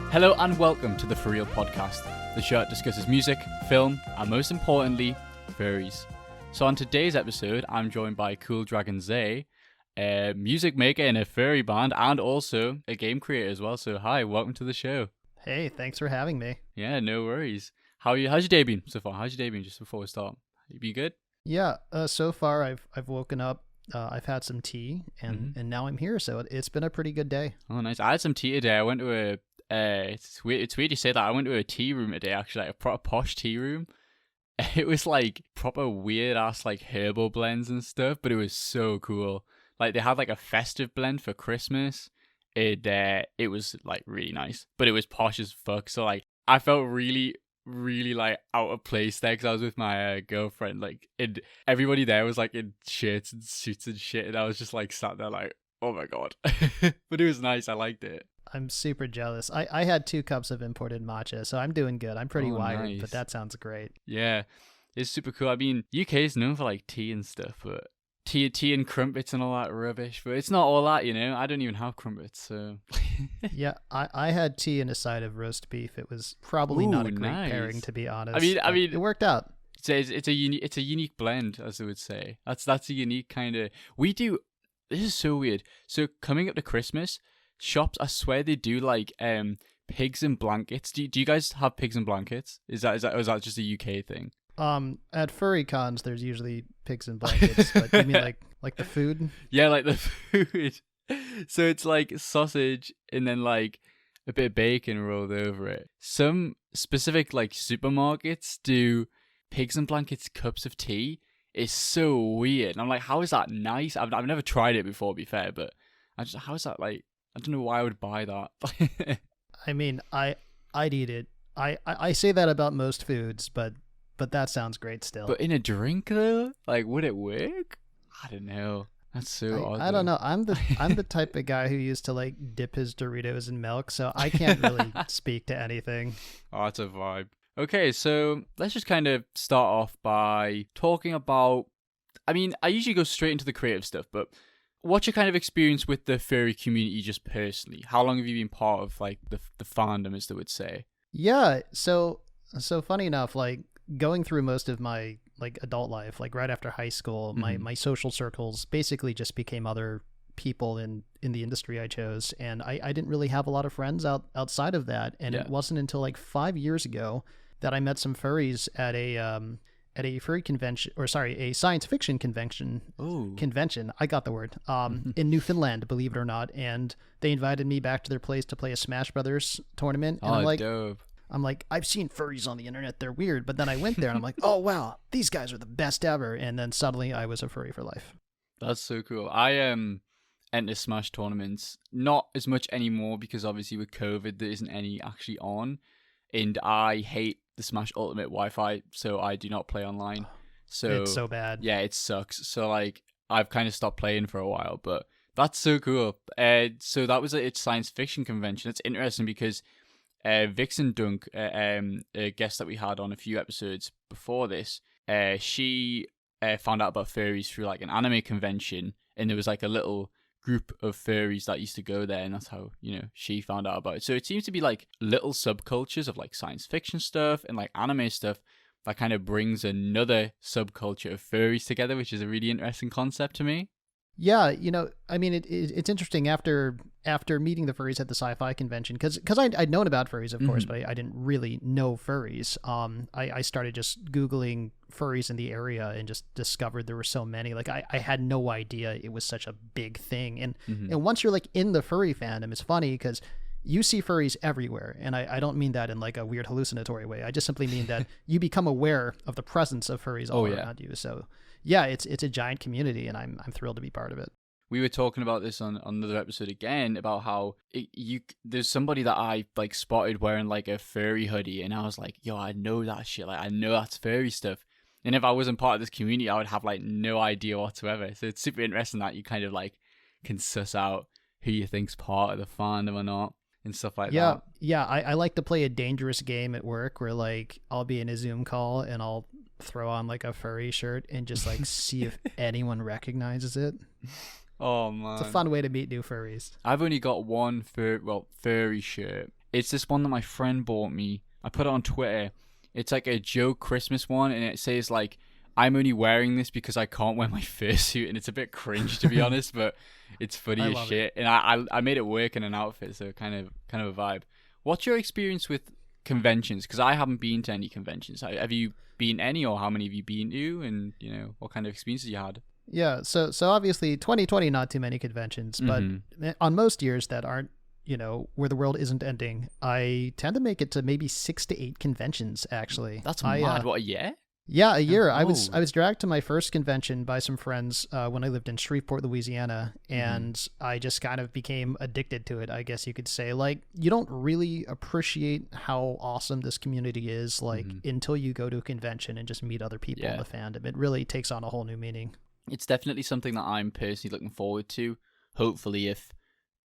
Hello and welcome to the Furreal podcast, the show that discusses music, film, and most importantly, furries. So on today's episode, I'm joined by CoolDragonZae, a music maker in a furry band and also a game creator as well. So hi, welcome to the show. Hey, thanks for having me. Yeah, no worries. How's your day been so far? How's your day been just before we start? You been good? Yeah, so far I've woken up, I've had some tea, and now I'm here, so it's been a pretty good day. Oh, nice. I had some tea today. I went to a it's weird you say that. I went to a tea room today, actually, like a proper posh tea room. It was like proper weird ass like herbal blends and stuff, but it was so cool. Like they had like a festive blend for Christmas. It was like really nice, but it was posh as fuck. So like I felt really like out of place there because I was with my girlfriend. Like everybody there was like in shirts and suits and shit, and I was just like sat there like, oh my god. But it was nice. I liked it. I'm super jealous. I had 2 cups of imported matcha, so I'm doing good. I'm pretty wired, nice. but that sounds great. Yeah, it's super cool. I mean, UK is known for like tea and stuff, but tea and crumpets and all that rubbish. But it's not all that, you know. I don't even have crumpets, so. Yeah, I had tea and a side of roast beef. It was probably not a great pairing, to be honest. I mean, it worked out. It's a unique blend, as they would say. That's a unique kind of. We do. This is so weird. So coming up to Christmas, shops, I swear they do like pigs and blankets. Do you guys have pigs and blankets? Is that just a UK thing? At furry cons, there's usually pigs and blankets, but you mean like the food? Yeah, like the food. So it's like sausage and then like a bit of bacon rolled over it. Some specific like supermarkets do pigs and blankets cups of tea. It's so weird. And I'm like, how is that nice? I've never tried it before, to be fair, but how is that like? I don't know why I would buy that. I mean, I'd eat it. I say that about most foods, but that sounds great still. But in a drink though, like would it work? I don't know. That's so odd. I don't know. I'm the type of guy who used to like dip his Doritos in milk, so I can't really speak to anything. Oh, that's a vibe. Okay, so let's just kind of start off by talking about. I mean, I usually go straight into the creative stuff, but what's your kind of experience with the furry community just personally? How long have you been part of like the fandom, as they would say? Yeah, so funny enough, like going through most of my like adult life, like right after high school, my social circles basically just became other people in the industry I chose, and I didn't really have a lot of friends outside of that, and It wasn't until like 5 years ago that I met some furries at a furry convention, or sorry, a science fiction convention. Ooh. Convention. I got the word. In Newfoundland, believe it or not, and they invited me back to their place to play a Smash Brothers tournament. And dope. I'm like, I've seen furries on the internet. They're weird. But then I went there and I'm like, oh wow, these guys are the best ever. And then suddenly I was a furry for life. That's so cool. I enter Smash tournaments, not as much anymore because obviously with COVID there isn't any actually on, and I hate the Smash Ultimate Wi-Fi, so I do not play online. So it's so bad. Yeah, it sucks. So like I've kind of stopped playing for a while, but that's so cool. So that was a science fiction convention. It's interesting because Vixen Dunk, a guest that we had on a few episodes before this, she found out about furries through like an anime convention, and there was like a little group of furries that used to go there, and that's how, you know, she found out about it. So it seems to be like little subcultures of like science fiction stuff and like anime stuff that kind of brings another subculture of furries together, which is a really interesting concept to me. Yeah, you know, I mean, it's interesting after meeting the furries at the sci-fi convention, because I'd known about furries, of course, but I didn't really know furries. I started just Googling furries in the area and just discovered there were so many. Like, I had no idea it was such a big thing. And once you're like in the furry fandom, it's funny because you see furries everywhere. And I don't mean that in like a weird hallucinatory way. I just simply mean that you become aware of the presence of furries all around you. So yeah, it's a giant community, and I'm thrilled to be part of it. We were talking about this on another episode again about how there's somebody that I like spotted wearing like a furry hoodie, and I was like, yo, I know that shit. Like I know that's furry stuff. And if I wasn't part of this community, I would have like no idea whatsoever. So it's super interesting that you kind of like can suss out who you think's part of the fandom or not and stuff like that. Yeah, I like to play a dangerous game at work where like I'll be in a Zoom call and I'll throw on like a furry shirt and just like see if anyone recognizes it. Oh man, it's a fun way to meet new furries. I've only got one furry shirt, It's this one that my friend bought me. I put it on Twitter. It's like a joke Christmas one, and it says like, "I'm only wearing this because I can't wear my fursuit," and it's a bit cringe to be honest, but it's funny I as love shit. And I made it work in an outfit, so kind of a vibe. What's your experience with conventions? Because I haven't been to any conventions. Have you been any, or how many have you been to? And what kind of experiences you had? Yeah, so obviously 2020 not too many conventions, but on most years that aren't, where the world isn't ending, I tend to make it to maybe 6 to 8 conventions actually. That's mad. What, a year? Yeah, a year. Oh. I was dragged to my first convention by some friends when I lived in Shreveport, Louisiana, and I just kind of became addicted to it, I guess you could say. Like, you don't really appreciate how awesome this community is, like, until you go to a convention and just meet other people in the fandom. It really takes on a whole new meaning. It's definitely something that I'm personally looking forward to. Hopefully, if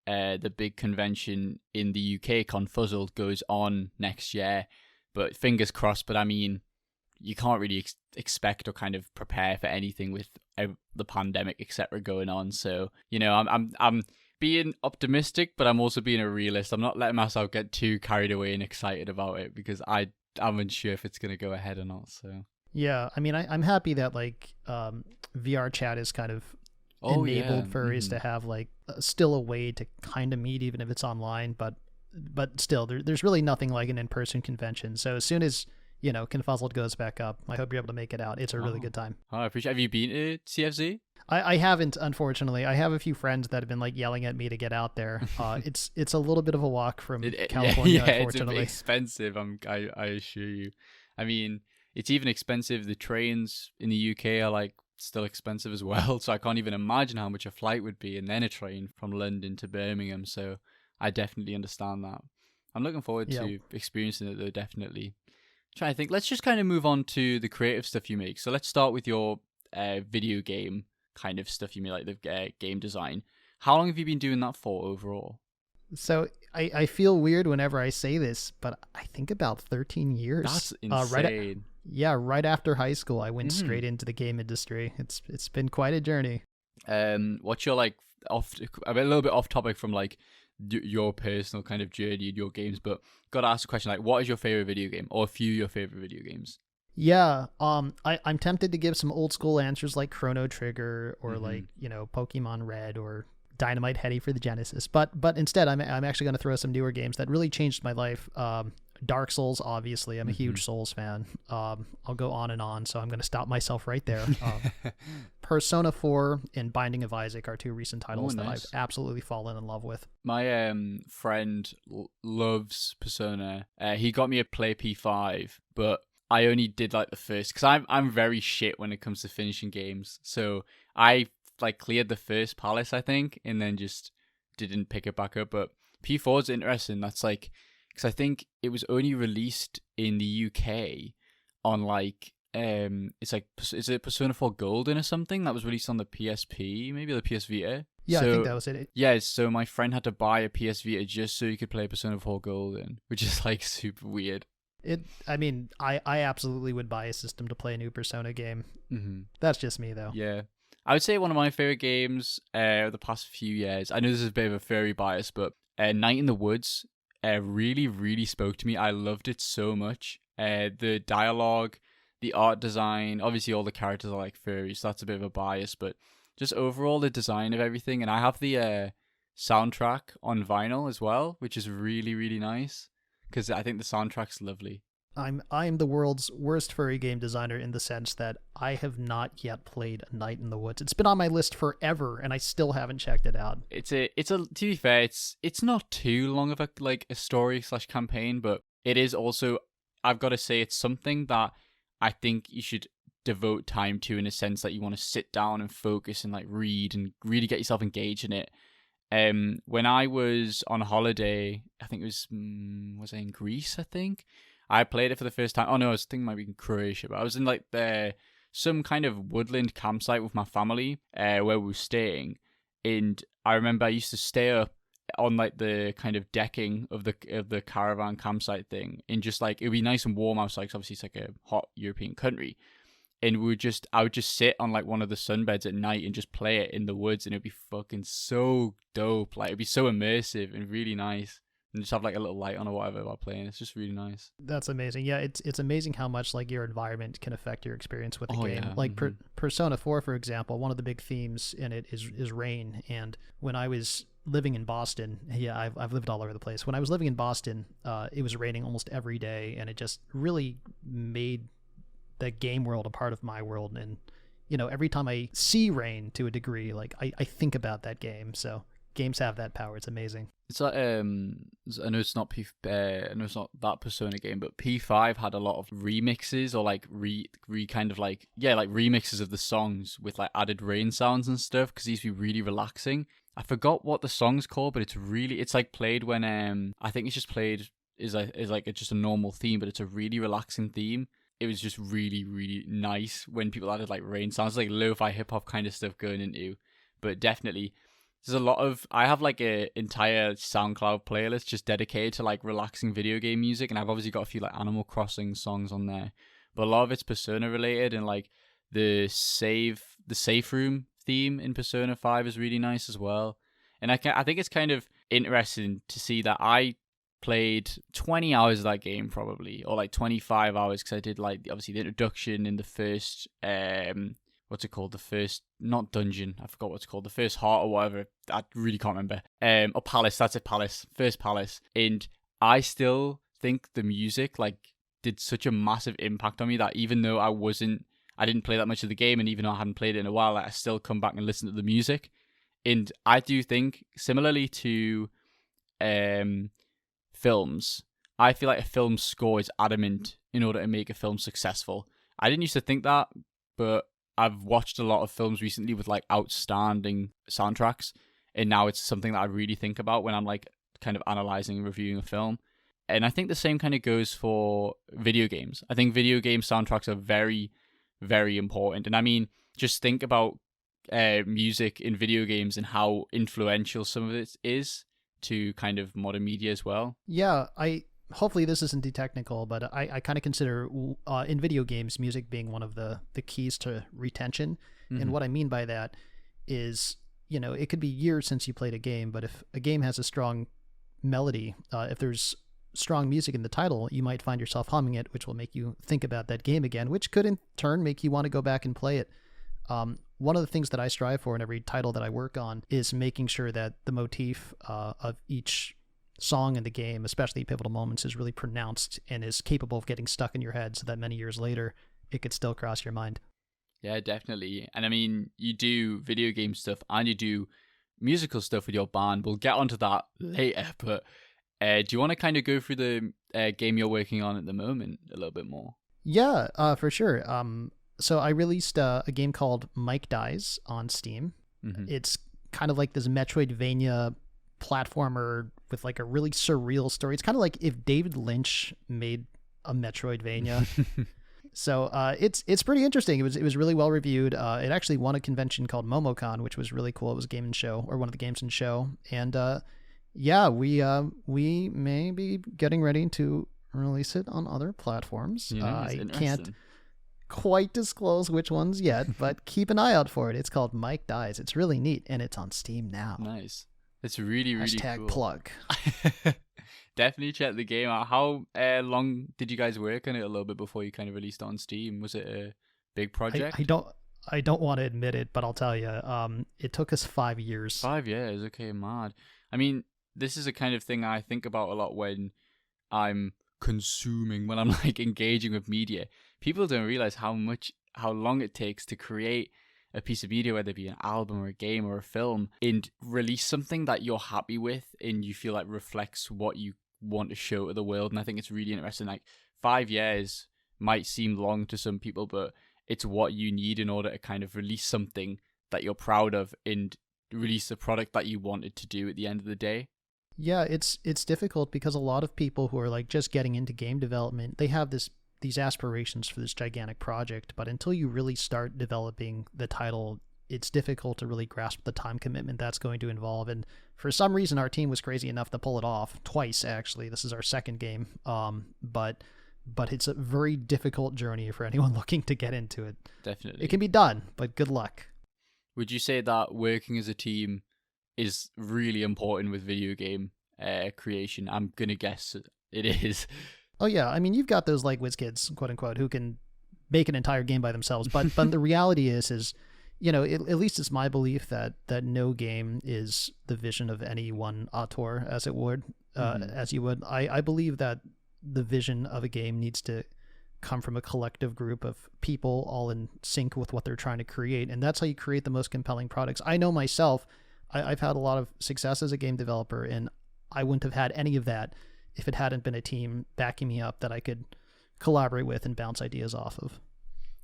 the big convention in the UK, Confuzzled, goes on next year. But fingers crossed. But I mean, you can't really expect or kind of prepare for anything with the pandemic, etc., going on. So, I'm being optimistic, but I'm also being a realist. I'm not letting myself get too carried away and excited about it because I'm unsure if it's going to go ahead or not. So yeah, I mean, I'm happy that like VR chat is kind of enabled furries to have like still a way to kind of meet, even if it's online. But still, there's really nothing like an in-person convention. So as soon as Confuzzled goes back up, I hope you're able to make it out. It's a really good time. Oh, I appreciate it. Have you been to CFZ? I haven't, unfortunately. I have a few friends that have been like yelling at me to get out there. It's a little bit of a walk from California, unfortunately. It's expensive. I assure you. I mean, it's even expensive. The trains in the UK are like still expensive as well. So I can't even imagine how much a flight would be, and then a train from London to Birmingham. So I definitely understand that. I'm looking forward to experiencing it though. Definitely. Trying to think. Let's just kind of move on to the creative stuff you make. So let's start with your video game kind of stuff you make, like the game design. How long have you been doing that for overall? So I feel weird whenever I say this, but I think about 13 years. That's insane. Right after high school, I went straight into the game industry. It's been quite a journey. What's your like a little bit off topic from like your personal kind of journey in your games, but gotta ask a question, like, what is your favorite video game, or a few of your favorite video games? Yeah, I'm tempted to give some old school answers like Chrono Trigger or like Pokemon Red or Dynamite Headdy for the Genesis, but instead I'm actually going to throw some newer games that really changed my life. Dark Souls, obviously. I'm a huge Souls fan. I'll go on and on, so I'm going to stop myself right there. Persona 4 and Binding of Isaac are two recent titles that I've absolutely fallen in love with. My friend loves Persona. He got me a Play P5, but I only did like the first, because I'm very shit when it comes to finishing games. So I like cleared the first palace, I think, and then just didn't pick it back up. But P4 is interesting. That's like, because I think it was only released in the UK on like it's like, is it Persona 4 Golden or something that was released on the PSP, maybe the PS Vita? Yeah, so, I think that was it. Yeah, so my friend had to buy a PS Vita just so he could play Persona 4 Golden, which is like super weird. I mean, I absolutely would buy a system to play a new Persona game. That's just me, though. Yeah. I would say one of my favorite games the past few years, I know this is a bit of a furry bias, but Night in the Woods really, really spoke to me. I loved it so much. The dialogue, the art design, obviously all the characters are like furries, so that's a bit of a bias, but just overall the design of everything. And I have the soundtrack on vinyl as well, which is really, really nice, because I think the soundtrack's lovely. I'm the world's worst furry game designer in the sense that I have not yet played A Night in the Woods. It's been on my list forever, and I still haven't checked it out. It's a to be fair, it's not too long of a story / campaign, but it is also, I've got to say, it's something that I think you should devote time to, in a sense that you want to sit down and focus and like read and really get yourself engaged in it. When I was on holiday, I think it was I in Greece, I think. I played it for the first time. Oh no, I was thinking it might be in Croatia, but I was in like some kind of woodland campsite with my family where we were staying, and I remember I used to stay up on like the kind of decking of the caravan campsite thing, and just like it would be nice and warm outside, 'cause obviously it's like a hot European country, and I would just sit on like one of the sunbeds at night and just play it in the woods, and it'd be fucking so dope. Like, it'd be so immersive and really nice. and just have like a little light on or whatever while playing. It's just really nice. That's amazing. Yeah, it's amazing how much like your environment can affect your experience with the game. Yeah. Like Persona 4, for example, one of the big themes in it is rain. And when I was living in Boston, yeah, I've lived all over the place. When I was living in Boston, it was raining almost every day, and it just really made the game world a part of my world. And every time I see rain to a degree, like I think about that game. So games have that power. It's amazing. It's like I know it's not I know it's not that Persona game, but P5 had a lot of remixes or like kind of like remixes of the songs with like added rain sounds and stuff, because these used to be really relaxing. I forgot what the song's called, but it's like played when I think it's just played is like just a normal theme, but it's a really relaxing theme. It was just really, really nice when people added like rain sounds, like lo-fi hip hop kind of stuff going into. But definitely, there's a lot of, I have like a entire SoundCloud playlist just dedicated to like relaxing video game music, and I've obviously got a few like Animal Crossing songs on there, but a lot of it's Persona related, and like the safe room theme in Persona 5 is really nice as well. And I think it's kind of interesting to see that I played 20 hours of that game probably, or like 25 hours, because I did like obviously the introduction in the first what's it called, the first, not dungeon, I forgot what's called, the first heart or whatever, I really can't remember, or palace, that's it, first palace. And I still think the music like did such a massive impact on me that even though I didn't play that much of the game, and even though I hadn't played it in a while, like, I still come back and listen to the music. And I do think, similarly to films, I feel like a film's score is adamant in order to make a film successful. I didn't used to think that, but I've watched a lot of films recently with like outstanding soundtracks, and now it's something that I really think about when I'm like kind of analyzing and reviewing a film. And I think the same kind of goes for video games. I think video game soundtracks are very, very important. And I mean, just think about music in video games and how influential some of it is to kind of modern media as well. Yeah, hopefully this isn't too technical, but I kind of consider in video games music being one of the keys to retention. Mm-hmm. And what I mean by that is, it could be years since you played a game, but if a game has a strong melody, if there's strong music in the title, you might find yourself humming it, which will make you think about that game again, which could in turn make you want to go back and play it. One of the things that I strive for in every title that I work on is making sure that the motif of each song in the game, especially Pivotal Moments, is really pronounced and is capable of getting stuck in your head so that many years later it could still cross your mind. Yeah, definitely. And I mean, you do video game stuff and you do musical stuff with your band. We'll get onto that later, but do you want to kind of go through the game you're working on at the moment a little bit more? Yeah, for sure. So I released a game called Mike Dies on Steam. Mm-hmm. It's kind of like this Metroidvania platformer with like a really surreal story. It's kind of like if David Lynch made a Metroidvania. So it's pretty interesting. It was really well reviewed. It actually won a convention called MomoCon, which was really cool. It was a game and show, or one of the games and show. And yeah, we may be getting ready to release it on other platforms. Yeah, I can't quite disclose which ones yet, but keep an eye out for it. It's called Mike Dies. It's really neat, and it's on Steam now. Nice. It's really, really # cool. plug. Definitely check the game out. How long did you guys work on it a little bit before you kind of released it on Steam? Was it a big project? I don't want to admit it, but I'll tell you, it took us 5 years. 5 years? Okay, mad. I mean, this is a kind of thing I think about a lot when I'm consuming, when I'm like engaging with media. People don't realize how long it takes to create a piece of media, whether it be an album or a game or a film, and release something that you're happy with and you feel like reflects what you want to show to the world. And I think it's really interesting. Like 5 years might seem long to some people, but it's what you need in order to kind of release something that you're proud of and release the product that you wanted to do at the end of the day. Yeah, it's difficult because a lot of people who are like just getting into game development, they have these aspirations for this gigantic project, but until you really start developing the title, it's difficult to really grasp the time commitment that's going to involve. And for some reason, our team was crazy enough to pull it off twice, actually. This is our second game. But it's a very difficult journey for anyone looking to get into it. Definitely. It can be done, but good luck. Would you say that working as a team is really important with video game creation. I'm gonna guess it is. Oh yeah, I mean, you've got those like whiz kids, quote unquote, who can make an entire game by themselves. But the reality is, at least it's my belief that no game is the vision of any one auteur, as it would, as you would. I believe that the vision of a game needs to come from a collective group of people all in sync with what they're trying to create, and that's how you create the most compelling products. I know myself, I've had a lot of success as a game developer, and I wouldn't have had any of that if it hadn't been a team backing me up that I could collaborate with and bounce ideas off of.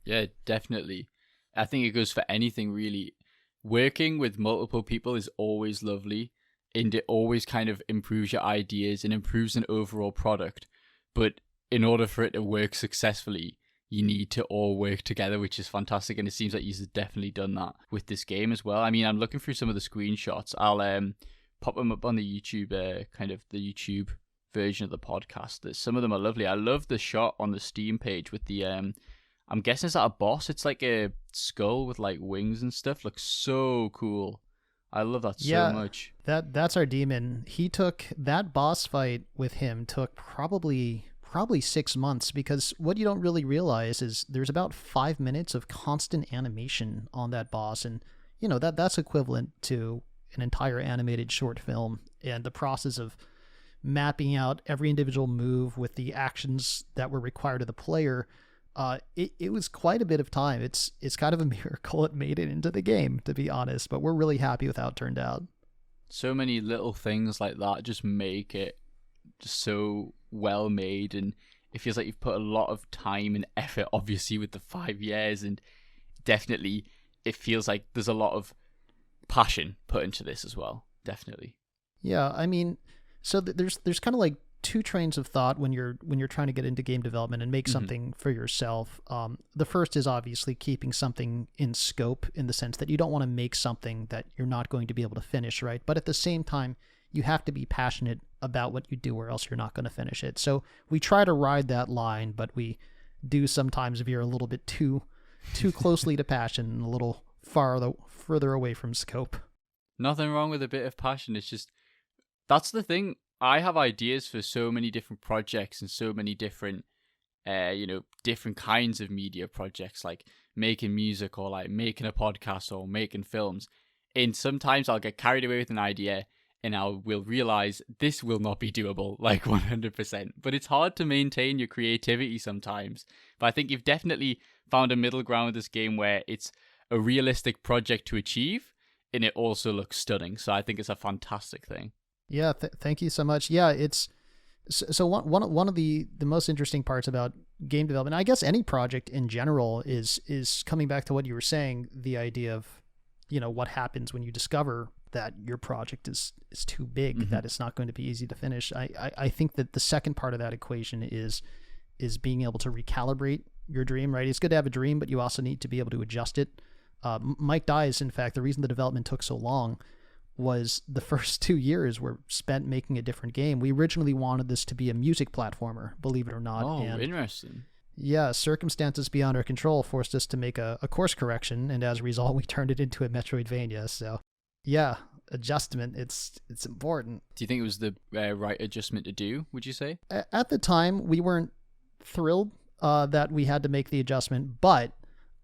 Yeah, definitely. I think it goes for anything really. Working with multiple people is always lovely, and it always kind of improves your ideas and improves an overall product. But in order for it to work successfully, you need to all work together, which is fantastic. And it seems like you've definitely done that with this game as well. I mean, I'm looking through some of the screenshots. I'll pop them up on the YouTube, kind of the YouTube version of the podcast. Some of them are lovely. I love the shot on the Steam page with the I'm guessing it's that a boss. It's like a skull with like wings and stuff. Looks so cool. I love that so much. That's our demon. That boss fight with him took probably 6 months, because what you don't really realize is there's about 5 minutes of constant animation on that boss, and that's equivalent to an entire animated short film. And the process of mapping out every individual move with the actions that were required of the player, it was quite a bit of time. It's kind of a miracle it made it into the game, to be honest, but we're really happy with how it turned out. So many little things like that just make it just so well made, and it feels like you've put a lot of time and effort, obviously, with the 5 years, and definitely it feels like there's a lot of passion put into this as well. Definitely. Yeah, I mean, so there's kind of like two trains of thought when you're trying to get into game development and make something for yourself. The first is obviously keeping something in scope, in the sense that you don't want to make something that you're not going to be able to finish, right? But at the same time, you have to be passionate about what you do, or else you're not going to finish it. So we try to ride that line, but we do sometimes veer a little bit too closely to passion and a little further away from scope. Nothing wrong with a bit of passion. It's just, that's the thing. I have ideas for so many different projects and so many different, different kinds of media projects, like making music or like making a podcast or making films. And sometimes I'll get carried away with an idea and will realize this will not be doable, like 100%. But it's hard to maintain your creativity sometimes. But I think you've definitely found a middle ground with this game where it's a realistic project to achieve, and it also looks stunning. So I think it's a fantastic thing. Yeah, thank you so much. Yeah, it's so one of the most interesting parts about game development, I guess any project in general, is coming back to what you were saying, the idea of, what happens when you discover that your project is too big, that it's not going to be easy to finish. I think that the second part of that equation is being able to recalibrate your dream, right? It's good to have a dream, but you also need to be able to adjust it. Mike Dies, in fact, the reason the development took so long was the first 2 years were spent making a different game. We originally wanted this to be a music platformer, believe it or not. Oh, interesting. Yeah, circumstances beyond our control forced us to make a course correction, and as a result, we turned it into a Metroidvania. So, yeah, adjustment, it's important. Do you think it was the right adjustment to do, would you say? At the time, we weren't thrilled that we had to make the adjustment, but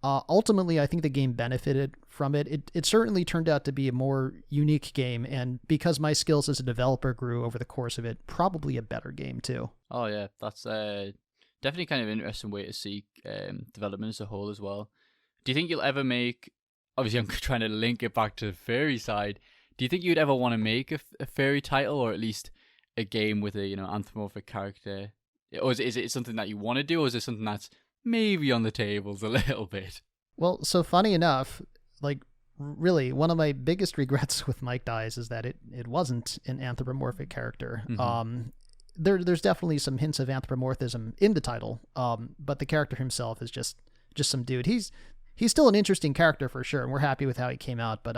ultimately, I think the game benefited from it. It certainly turned out to be a more unique game, and because my skills as a developer grew over the course of it, probably a better game too. Oh yeah, that's definitely kind of an interesting way to see development as a whole as well. Do you think you'll ever make, obviously I'm trying to link it back to the furry side, do you think you'd ever want to make a furry title, or at least a game with a anthropomorphic character? Or is it something that you want to do, or is it something that's maybe on the tables a little bit? Well, so funny enough, like really one of my biggest regrets with Mike Dies is that it wasn't an anthropomorphic character. There's definitely some hints of anthropomorphism in the title, but the character himself is just some dude. He's still an interesting character for sure, and we're happy with how he came out, but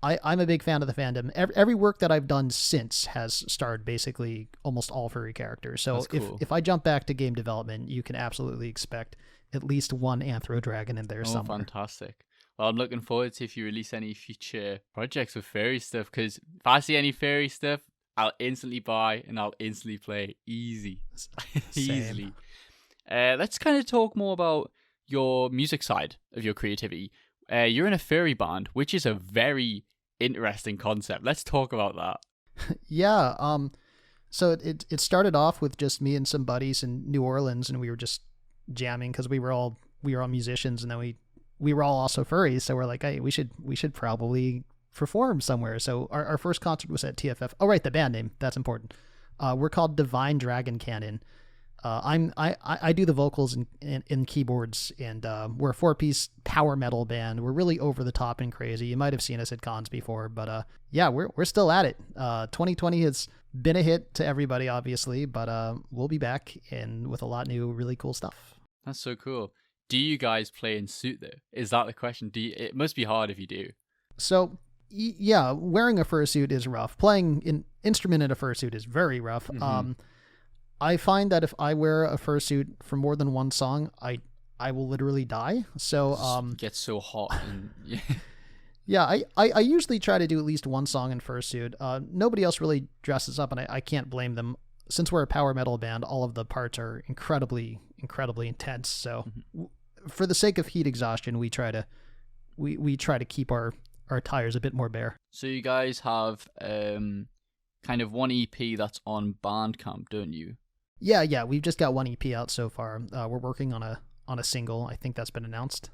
I'm a big fan of the fandom. Every work that I've done since has starred basically almost all furry characters. So cool. if I jump back to game development, you can absolutely expect at least one Anthro Dragon in there somewhere. Fantastic. Well, I'm looking forward to if you release any future projects with furry stuff, because if I see any furry stuff, I'll instantly buy and I'll instantly play. Easy. Same. Easily. Let's kind of talk more about your music side of your creativity. You're in a furry band, which is a very interesting concept. Let's talk about that. Yeah. So it started off with just me and some buddies in New Orleans, and we were just jamming because we were all musicians, and then we were all also furries. So we're like, hey, we should probably perform somewhere. So our first concert was at TFF. Oh, right, the band name, that's important. We're called Divine Dragon Cannon. I do the vocals and keyboards, and we're a 4-piece power metal band. We're really over the top and crazy. You might have seen us at cons before, but yeah, we're still at it. 2020 has been a hit to everybody, obviously, but we'll be back and with a lot new, really cool stuff. That's so cool. Do you guys play in suit though? Is that the question? It must be hard if you do. So yeah, wearing a fursuit is rough. Playing an instrument in a fursuit is very rough. Mm-hmm. I find that if I wear a fursuit for more than one song, I will literally die. So It gets so hot. And, yeah. Yeah, I usually try to do at least one song in fursuit. Nobody else really dresses up, and I can't blame them. Since we're a power metal band, all of the parts are incredibly intense. So for the sake of heat exhaustion, we try to keep our tires a bit more bare. So you guys have kind of one EP that's on Bandcamp, don't you? Yeah, we've just got one EP out so far. We're working on a single. I think that's been announced.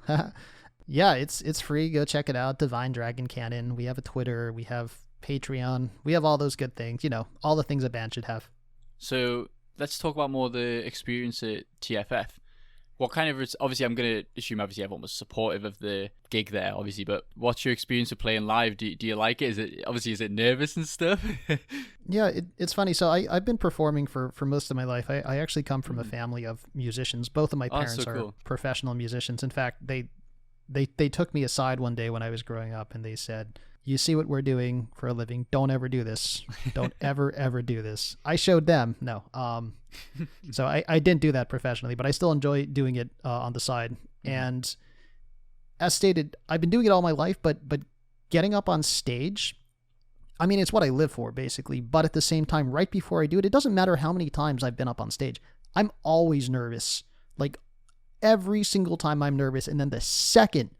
Yeah, it's free. Go check it out. Divine Dragon Cannon. We have a Twitter. We have Patreon. We have all those good things. You know, all the things a band should have. So let's talk about more the experience at TFF. What kind of, obviously I'm going to assume obviously everyone was supportive of the gig there, obviously, but what's your experience of playing live? Do you like it? Is it nervous and stuff? Yeah, it's funny. So I've been performing for most of my life. I actually come from a family of musicians. Both of my parents are professional musicians. In fact, they took me aside one day when I was growing up, and they said, "You see what we're doing for a living. Don't ever do this. Don't ever do this." I showed them. No. So I didn't do that professionally, but I still enjoy doing it on the side. And as stated, I've been doing it all my life, but getting up on stage, I mean, it's what I live for, basically. But at the same time, right before I do it, it doesn't matter how many times I've been up on stage. I'm always nervous. Like, every single time I'm nervous. And then the second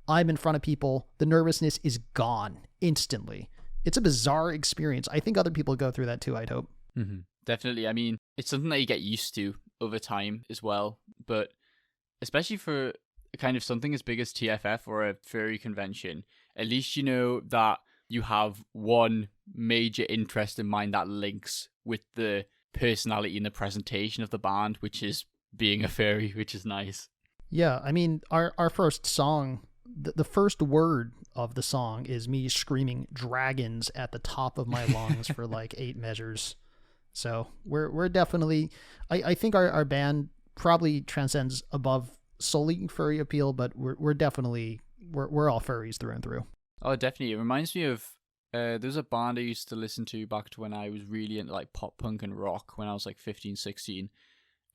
I'm in front of people, the nervousness is gone instantly. It's a bizarre experience. I think other people go through that too, I'd hope. Mm-hmm. Definitely. I mean, it's something that you get used to over time as well. But especially for kind of something as big as TFF or a furry convention, at least you know that you have one major interest in mind that links with the personality and the presentation of the band, which is being a furry, which is nice. Yeah, I mean, our first song, the first word of the song is me screaming dragons at the top of my lungs for like 8 measures. So we're definitely, I think our band probably transcends above solely furry appeal, but we're definitely, we're all furries through and through. Oh, definitely. It reminds me of, there's a band I used to listen to back to when I was really into like pop punk and rock when I was like 15, 16.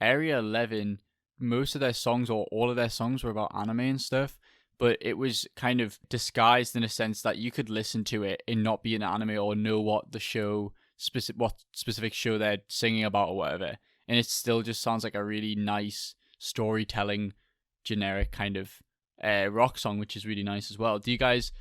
Area 11, most of their songs or all of their songs were about anime and stuff, but it was kind of disguised in a sense that you could listen to it and not be an anime or know what the show, what specific show they're singing about or whatever. And it still just sounds like a really nice storytelling, generic kind of rock song, which is really nice as well. Do you guys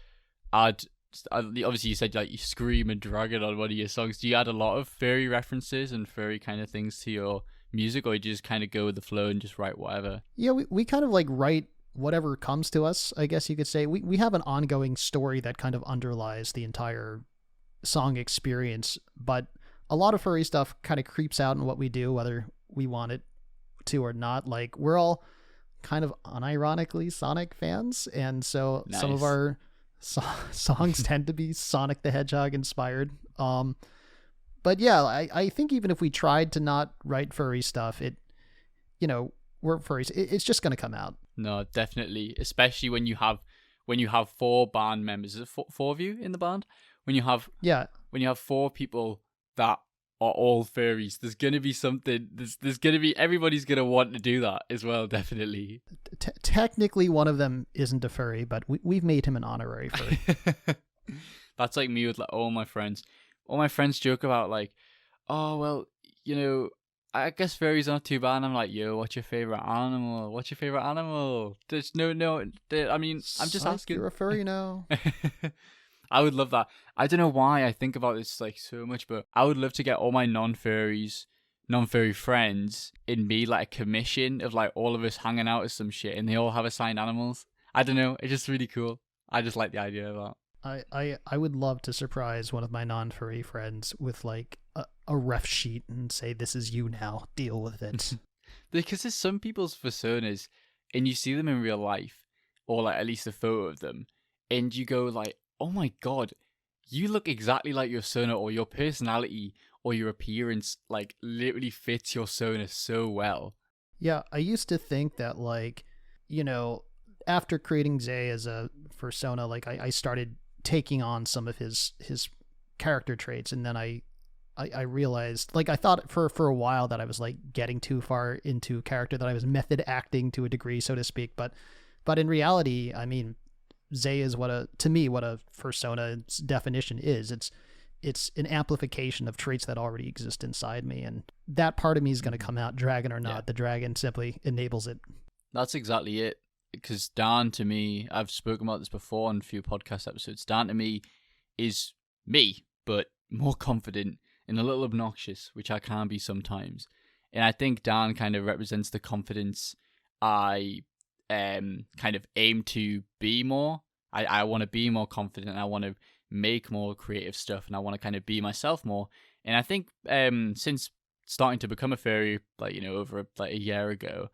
add, obviously you said like you scream a dragon on one of your songs, do you add a lot of furry references and furry kind of things to your music, or you just kind of go with the flow and just write whatever? Yeah, we kind of like write whatever comes to us, I guess you could say. We have an ongoing story that kind of underlies the entire song experience, but a lot of furry stuff kind of creeps out in what we do, whether we want it to or not. Like, we're all kind of unironically Sonic fans, and so nice. Some of our songs tend to be Sonic the Hedgehog inspired. But yeah, I think even if we tried to not write furry stuff, we're furries. It's just going to come out. No, definitely. Especially when you have 4 band members. Is it 4 of you in the band? When you have 4 people that are all furries, there's going to be something. There's going to be, everybody's going to want to do that as well. Definitely. Technically, one of them isn't a furry, but we've made him an honorary furry. That's like me with like all my friends. all my friends joke about like, oh well, you know, I guess furries aren't too bad. And I'm like, yo, what's your favorite animal? What's your favorite animal? There's no. I mean, I'm just Psych, asking. you're a furry now. I would love that. I don't know why I think about this like so much, but I would love to get all my non-furry friends in me like a commission of like all of us hanging out or some shit, and they all have assigned animals. I don't know. It's just really cool. I just like the idea of that. I would love to surprise one of my non-furry friends with like a ref sheet and say, this is you now, deal with it. Because there's some people's personas and you see them in real life, or like at least a photo of them, and you go like, oh my god, you look exactly like your persona, or your personality or your appearance like literally fits your persona so well. Yeah, I used to think that like, you know, after creating Zay as a persona, like I started taking on some of his character traits, and then I realized, like, I thought for a while that I was like getting too far into character, that I was method acting to a degree, so to speak. But in reality, I mean, Zay is what a persona's definition is. It's an amplification of traits that already exist inside me, and that part of me is going to come out, dragon or not. Yeah. The dragon simply enables it. That's exactly it. Because Dan, to me, I've spoken about this before on a few podcast episodes, Dan to me is me, but more confident and a little obnoxious, which I can be sometimes. And I think Dan kind of represents the confidence I kind of aim to be more. I want to be more confident. I want to make more creative stuff, and I want to kind of be myself more. And I think since starting to become a furry, like, you know, over like a year ago,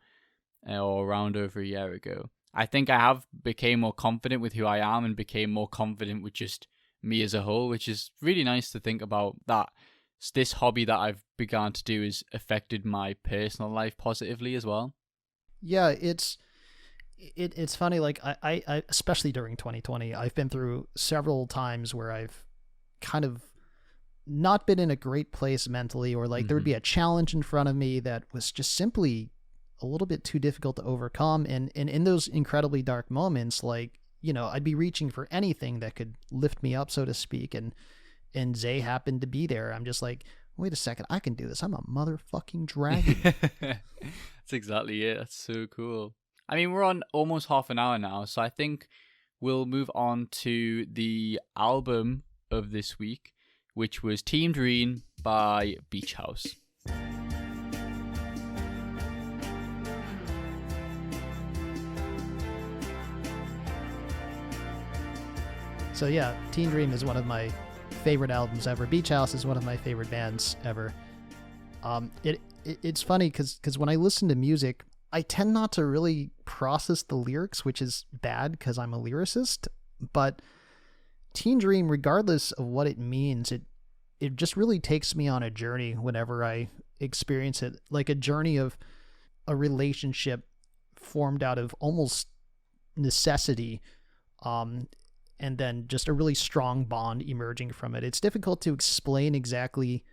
or around over a year ago, I think I have became more confident with who I am, and became more confident with just me as a whole, which is really nice to think about, that this hobby that I've begun to do has affected my personal life positively as well. Yeah, it's funny, like I especially during 2020, I've been through several times where I've kind of not been in a great place mentally, or like there would be a challenge in front of me that was just simply a little bit too difficult to overcome. And in those incredibly dark moments, like, you know, I'd be reaching for anything that could lift me up, so to speak. And Zay happened to be there. I'm just like, wait a second, I can do this. I'm a motherfucking dragon. That's exactly it. That's so cool. I mean, we're on almost half an hour now, so I think we'll move on to the album of this week, which was Team Dream by Beach House. So yeah, Teen Dream is one of my favorite albums ever. Beach House is one of my favorite bands ever. It's funny because when I listen to music, I tend not to really process the lyrics, which is bad because I'm a lyricist. But Teen Dream, regardless of what it means, it just really takes me on a journey whenever I experience it, like a journey of a relationship formed out of almost necessity, and then just a really strong bond emerging from it. It's difficult to explain exactly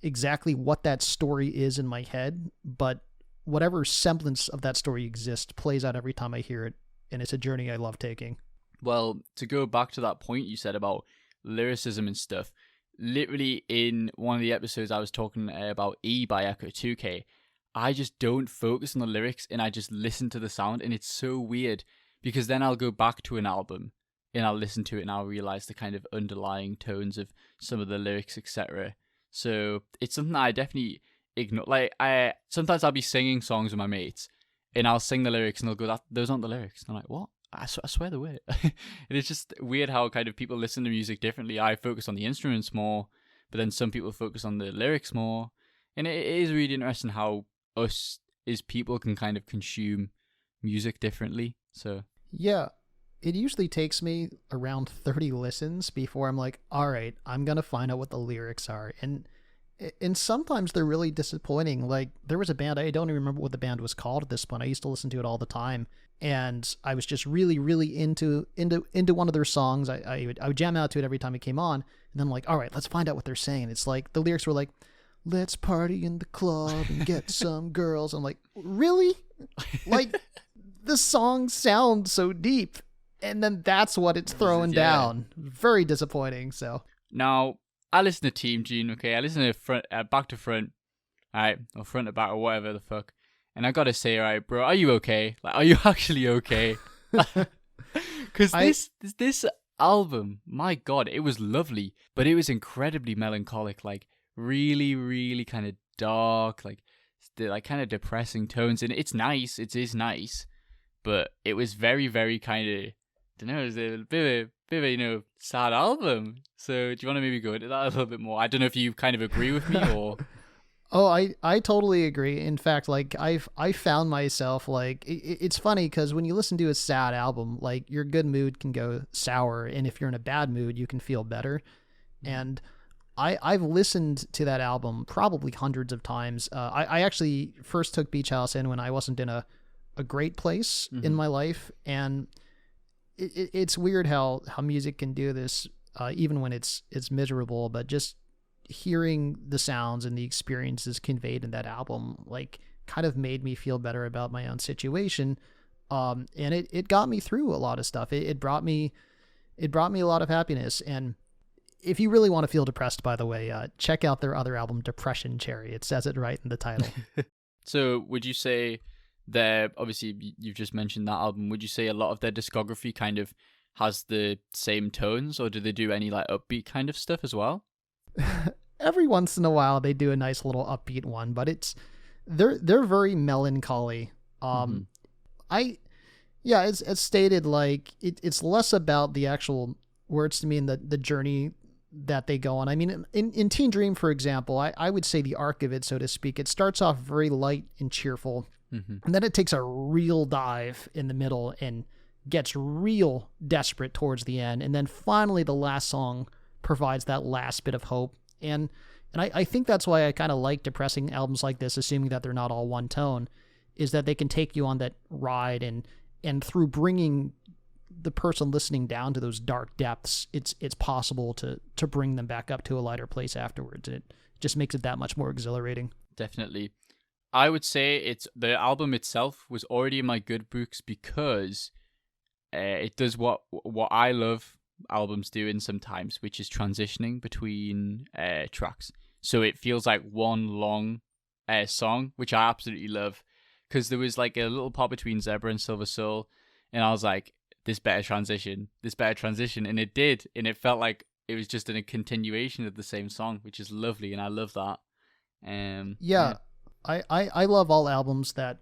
what that story is in my head, but whatever semblance of that story exists plays out every time I hear it, and it's a journey I love taking. Well, to go back to that point you said about lyricism and stuff, literally in one of the episodes I was talking about E by Echo 2K, I just don't focus on the lyrics and I just listen to the sound, and it's so weird because then I'll go back to an album and I'll listen to it and I'll realize the kind of underlying tones of some of the lyrics, etc. So it's something that I definitely ignore. Like, sometimes I'll be singing songs with my mates and I'll sing the lyrics and they'll go, those aren't the lyrics. And I'm like, what? I swear they were. And it's just weird how kind of people listen to music differently. I focus on the instruments more, but then some people focus on the lyrics more. And it is really interesting how us as people can kind of consume music differently. So yeah, it usually takes me around 30 listens before I'm like, all right, I'm going to find out what the lyrics are. And sometimes they're really disappointing. Like, there was a band, I don't even remember what the band was called at this point. I used to listen to it all the time. And I was just really, really into one of their songs. I would jam out to it every time it came on. And then I'm like, all right, let's find out what they're saying. It's like, the lyrics were like, let's party in the club and get some girls. I'm like, really? Like, the song sounds so deep. And then that's what it's throwing down. Very disappointing. So now, I listen to Team Gene, okay? I listen to front, back to front, alright, or front to back, or whatever the fuck. And I gotta say, alright, bro, are you okay? Like, are you actually okay? Because this album, my god, it was lovely, but it was incredibly melancholic, like really, really kind of dark, like kind of depressing tones. And it's nice, it is nice, but it was very, very kind of, I don't know, it was a bit of a sad album. So do you want to maybe go into that a little bit more? I don't know if you kind of agree with me or. Oh, I totally agree. In fact, like I found myself like it's funny because when you listen to a sad album, like your good mood can go sour, and if you're in a bad mood, you can feel better. And I've listened to that album probably hundreds of times. I actually first took Beach House in when I wasn't in a great place in my life, and it's weird how music can do this, even when it's miserable. But just hearing the sounds and the experiences conveyed in that album, like, kind of made me feel better about my own situation. And it got me through a lot of stuff. It brought me a lot of happiness. And if you really want to feel depressed, by the way, check out their other album, Depression Cherry. It says it right in the title. So would you say that, obviously you've just mentioned that album, would you say a lot of their discography kind of has the same tones, or do they do any like upbeat kind of stuff as well? Every once in a while they do a nice little upbeat one, but they're very melancholy. It's stated, like it's less about the actual words to me and the journey that they go on. I mean, in Teen Dream, for example, I would say the arc of it, so to speak, it starts off very light and cheerful, and then it takes a real dive in the middle and gets real desperate towards the end, and then finally the last song provides that last bit of hope. And I think that's why I kind of like depressing albums like this, assuming that they're not all one tone, is that they can take you on that ride, and through bringing the person listening down to those dark depths, it's possible to bring them back up to a lighter place afterwards. It just makes it that much more exhilarating. Definitely. I would say the album itself was already in my good books because it does what I love albums doing sometimes, which is transitioning between tracks. So it feels like one long song, which I absolutely love, because there was like a little part between Zebra and Silver Soul, and I was like, this better transition, and it did, and it felt like it was just in a continuation of the same song, which is lovely, and I love that. I love all albums that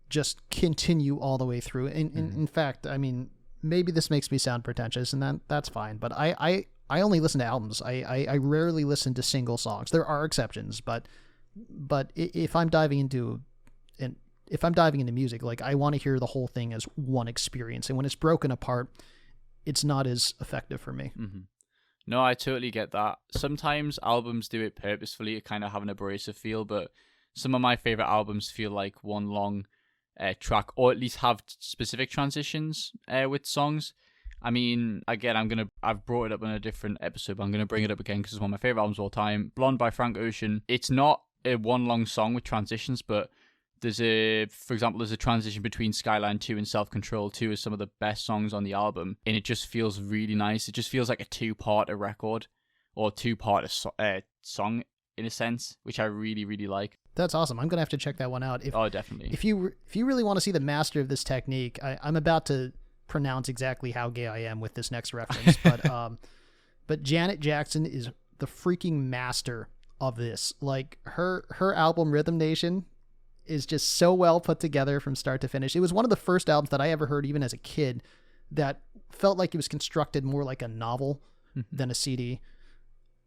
just continue all the way through. In fact, I mean, maybe this makes me sound pretentious, and that's fine, but I only listen to albums. I rarely listen to single songs. There are exceptions, but if I'm diving into music, like, I want to hear the whole thing as one experience, and when it's broken apart, it's not as effective for me. No, I totally get that. Sometimes albums do it purposefully to kind of have an abrasive feel, but some of my favorite albums feel like one long track, or at least have specific transitions with songs. I mean, again, I've brought it up in a different episode, but I'm gonna bring it up again because it's one of my favorite albums of all time, Blonde by Frank Ocean. It's not a one long song with transitions, but for example, there's a transition between Skyline 2 and Self Control 2 is some of the best songs on the album, and it just feels really nice. It just feels like a two-part record, or two-part song in a sense, which I really, really like. That's awesome. I'm gonna have to check that one out. Definitely. If you really want to see the master of this technique, I'm about to pronounce exactly how gay I am with this next reference, but Janet Jackson is the freaking master of this. Like, her album Rhythm Nation is just so well put together from start to finish. It was one of the first albums that I ever heard, even as a kid, that felt like it was constructed more like a novel than a CD.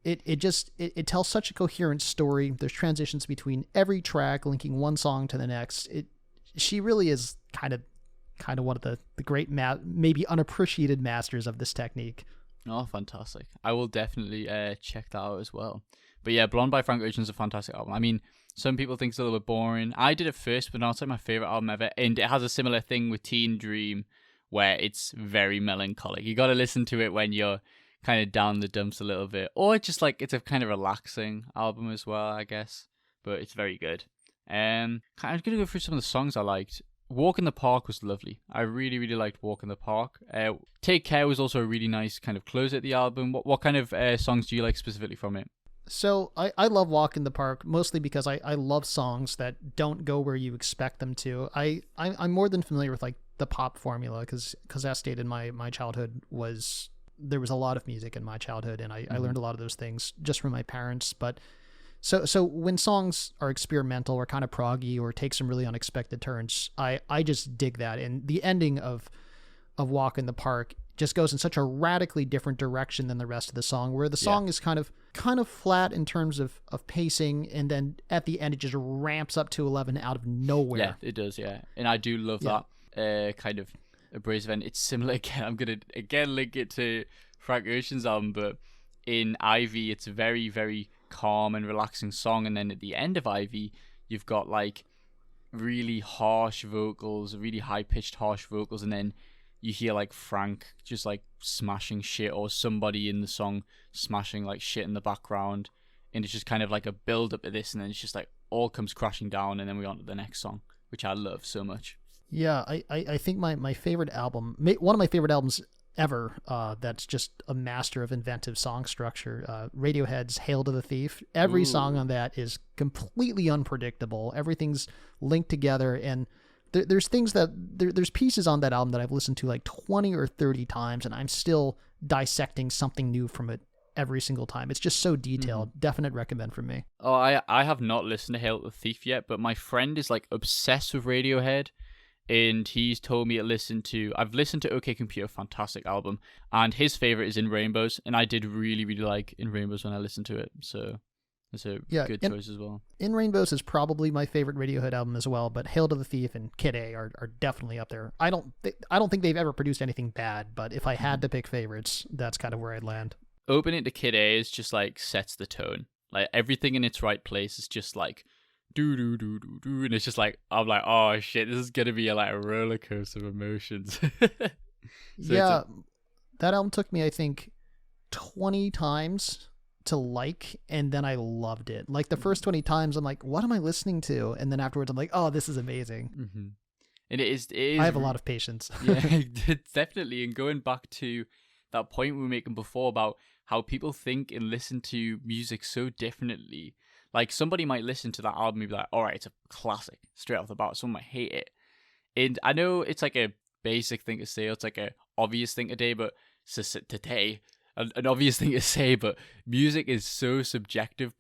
It tells such a coherent story. There's transitions between every track, linking one song to the next. She really is kind of one of the great, maybe unappreciated masters of this technique. Oh, fantastic. I will definitely check that out as well. But yeah, Blonde by Frank Ocean is a fantastic album. I mean, some people think it's a little bit boring. I did it first, but now it's like my favorite album ever. And it has a similar thing with Teen Dream, where it's very melancholic. You got to listen to it when you're kind of down the dumps a little bit, or it's just like, it's a kind of relaxing album as well, I guess. But it's very good. I'm gonna go through some of the songs I liked. Walk in the Park was lovely. I really, really liked Walk in the Park. Take Care was also a really nice kind of close at the album. What kind of songs do you like specifically from it? So I love Walk in the Park, mostly because I love songs that don't go where you expect them to. I'm more than familiar with like the pop formula because as stated, my childhood was, there was a lot of music in my childhood, and I learned a lot of those things just from my parents. But so when songs are experimental or kind of proggy or take some really unexpected turns, I just dig that. And the ending of Walk in the Park just goes in such a radically different direction than the rest of the song, where the song is kind of flat in terms of pacing, and then at the end it just ramps up to 11 out of nowhere. Yeah, it does, yeah. And I do love that kind of abrasive end. It's similar again. I'm gonna again link it to Frank Ocean's album, but in Ivy it's a very, very calm and relaxing song, and then at the end of Ivy you've got like really harsh vocals, really high-pitched harsh vocals, and then you hear like Frank just like smashing shit, or somebody in the song smashing like shit in the background, and it's just kind of like a build up to this, and then it's just like all comes crashing down, and then we're on to the next song, which I love so much. Yeah, I think my favorite album, one of my favorite albums ever, that's just a master of inventive song structure, Radiohead's Hail to the Thief. Every song on that is completely unpredictable. Everything's linked together, and there's things that there's pieces on that album that I've listened to like 20 or 30 times, and I'm still dissecting something new from it every single time. It's just so detailed. Definite recommend from me. Oh, I have not listened to Hail to the Thief yet, but my friend is like obsessed with Radiohead, and he's told me I've listened to OK Computer, fantastic album, and his favorite is In Rainbows, and I did really, really like In Rainbows when I listened to it, so it's a good choice as well. In Rainbows is probably my favorite Radiohead album as well, but Hail to the Thief and Kid A are definitely up there. I don't think they've ever produced anything bad, but if I had to pick favorites, that's kind of where I'd land. Opening to Kid A is just like sets the tone. Like everything in its right place is just like do do do do do, and it's just like I'm like, oh shit, this is gonna be like a roller coaster of emotions. That album took me I think 20 times to like, and then I loved it. Like the first 20 times I'm like, what am I listening to? And then afterwards I'm like, oh, this is amazing. And it is I have a lot of patience. Yeah, definitely. And going back to that point we were making before about how people think and listen to music so differently. Like somebody might listen to that album and be like, all right, it's a classic straight off the bat. Someone might hate it. And I know it's like a basic thing to say, it's like a obvious thing today, but an obvious thing to say, but music is so subjective.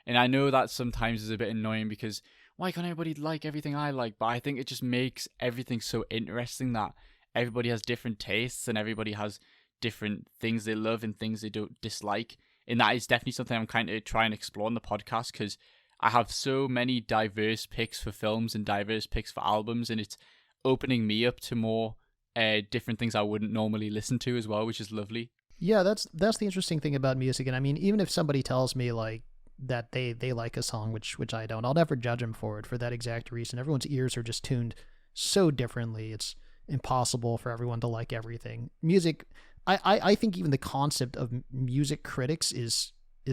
And I know that sometimes is a bit annoying because why can't everybody like everything I like? But I think it just makes everything so interesting that everybody has different tastes and everybody has different things they love and things they don't dislike. And that is definitely something I'm kind of trying to explore in the podcast, because I have so many diverse picks for films and diverse picks for albums, and it's opening me up to more different things I wouldn't normally listen to as well, which is lovely. Yeah, that's the interesting thing about music. And I mean, even if somebody tells me like that they like a song, which I don't, I'll never judge them for it for that exact reason. Everyone's ears are just tuned so differently. It's impossible for everyone to like everything. Music, I think even the concept of music critics is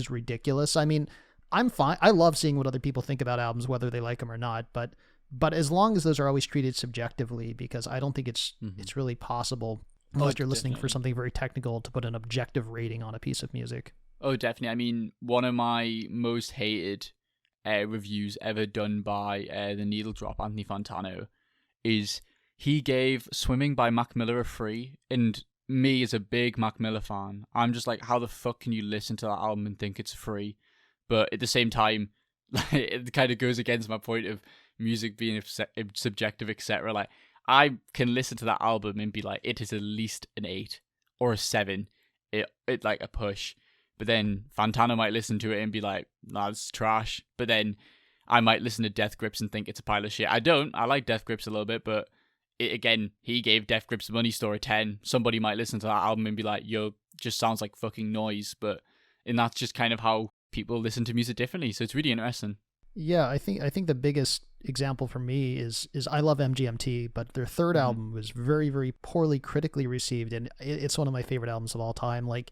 ridiculous. I mean, I'm fine. I love seeing what other people think about albums, whether they like them or not. But as long as those are always treated subjectively, because I don't think it's really possible, unless you're listening for something very technical, to put an objective rating on a piece of music. Oh, definitely. I mean, one of my most hated reviews ever done by the Needle Drop, Anthony Fantano, is he gave Swimming by Mac Miller a 3, and me as a big Mac Miller fan, I'm just like, how the fuck can you listen to that album and think it's free? But at the same time, it kind of goes against my point of music being subjective, etc. Like, I can listen to that album and be like, it is at least an 8 or a 7. It like a push. But then Fantano might listen to it and be like, nah, it's trash. But then I might listen to Death Grips and think it's a pile of shit. I don't. I like Death Grips a little bit, but again, he gave Death Grips Money Store a 10. Somebody might listen to that album and be like, yo, just sounds like fucking noise. And that's just kind of how people listen to music differently. So it's really interesting. Yeah, I think the biggest example for me is I love MGMT, but their third album was very, very poorly critically received, and it's one of my favorite albums of all time. Like,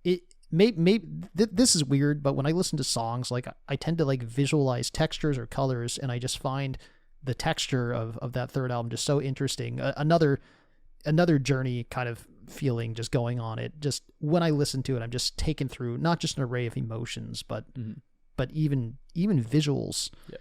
this is weird, but when I listen to songs, like I tend to like visualize textures or colors, and I just find the texture of that third album just so interesting. Another journey kind of feeling just going on. It just, when I listen to it, I'm just taken through not just an array of emotions, but even visuals. Yeah.